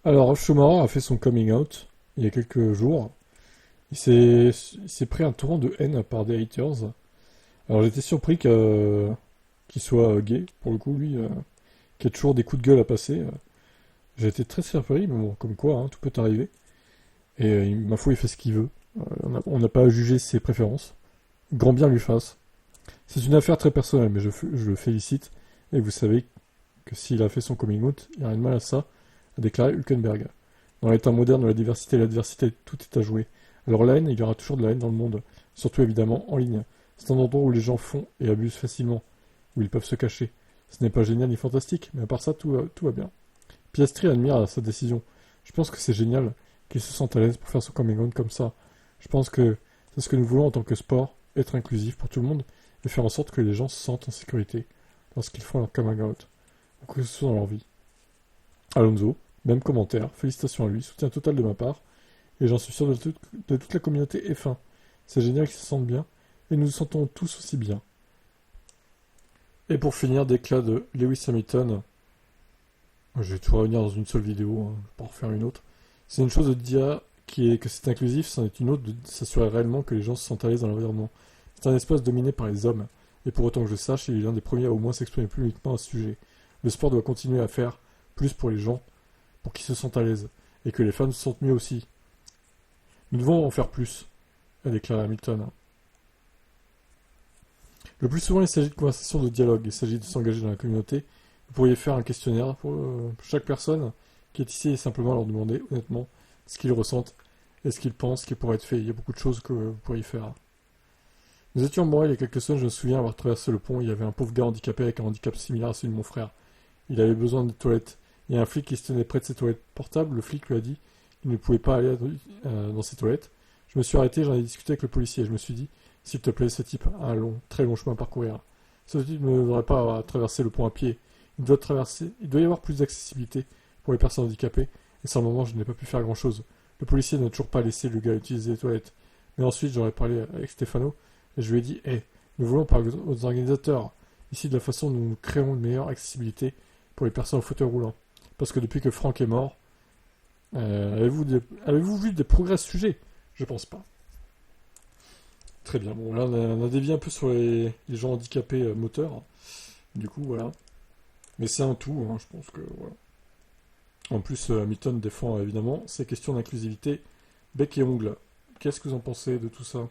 Alors, Schumacher a fait son coming out il y a quelques jours. Il s'est pris un torrent de haine par des haters. Alors, j'étais surpris qu'il soit gay, pour le coup, lui, qui a toujours des coups de gueule à passer. J'ai été très surpris, mais bon, comme quoi, hein, tout peut arriver. Et ma foi, il fait ce qu'il veut. On n'a pas à juger ses préférences. Grand bien lui fasse. C'est une affaire très personnelle, mais je le félicite. Et vous savez que s'il a fait son coming out, il n'y a rien de mal à ça, a déclaré Hülkenberg. Dans l'état moderne de la diversité et l'adversité, tout est à jouer. Alors la haine, il y aura toujours de la haine dans le monde, surtout évidemment en ligne. C'est un endroit où les gens font et abusent facilement, où ils peuvent se cacher. Ce n'est pas génial ni fantastique, mais à part ça, tout va bien. Piastri admire sa décision. Je pense que c'est génial qu'il se sente à l'aise pour faire son coming out comme ça. Je pense que c'est ce que nous voulons en tant que sport, être inclusif pour tout le monde et faire en sorte que les gens se sentent en sécurité lorsqu'ils font leur coming out, ou que ce soit dans leur vie. Alonso, même commentaire, félicitations à lui, soutien total de ma part, et j'en suis sûr de toute la communauté F1. C'est génial qu'ils se sentent bien, et nous nous sentons tous aussi bien. Et pour finir, d'éclat de Lewis Hamilton, je vais tout revenir dans une seule vidéo, hein, je vais pas en refaire une autre. C'est une chose de dire que c'est inclusif, c'en est une autre de s'assurer réellement que les gens se sentent à l'aise dans l'environnement. C'est un espace dominé par les hommes, et pour autant que je sache, il est l'un des premiers à au moins s'exprimer publiquement à ce sujet. Le sport doit continuer à faire plus pour les gens, pour qu'ils se sentent à l'aise, et que les fans se sentent mieux aussi. Nous devons en faire plus, a déclaré Hamilton. Le plus souvent, il s'agit de conversations de dialogue, il s'agit de s'engager dans la communauté. Vous pourriez faire un questionnaire pour chaque personne qui est ici et simplement leur demander honnêtement ce qu'ils ressentent et ce qu'ils pensent qui pourrait être fait. Il y a beaucoup de choses que vous pourriez faire. Nous étions en Morel il y a quelques semaines, je me souviens avoir traversé le pont, il y avait un pauvre gars handicapé avec un handicap similaire à celui de mon frère. Il avait besoin de toilettes. Il y a un flic qui se tenait près de ses toilettes portables, le flic lui a dit qu'il ne pouvait pas aller dans ses toilettes. Je me suis arrêté, j'en ai discuté avec le policier et je me suis dit, s'il te plaît, ce type a un long, très long chemin à parcourir. Ce type ne devrait pas traverser le pont à pied. Il doit y avoir plus d'accessibilité pour les personnes handicapées, et sans le moment, je n'ai pas pu faire grand chose. Le policier n'a toujours pas laissé le gars utiliser les toilettes. Mais ensuite, j'en ai parlé avec Stefano, et je lui ai dit, hé, nous voulons parler aux organisateurs, ici de la façon dont nous créons une meilleure accessibilité pour les personnes en fauteuil roulant. Parce que depuis que Franck est mort, avez-vous vu des progrès à ce sujet? Je pense pas. Très bien, bon là on a dévié un peu sur les gens handicapés moteurs, du coup voilà. Mais c'est un tout, hein, je pense que voilà. En plus, Hamilton défend évidemment ces questions d'inclusivité bec et ongle. Qu'est-ce que vous en pensez de tout ça?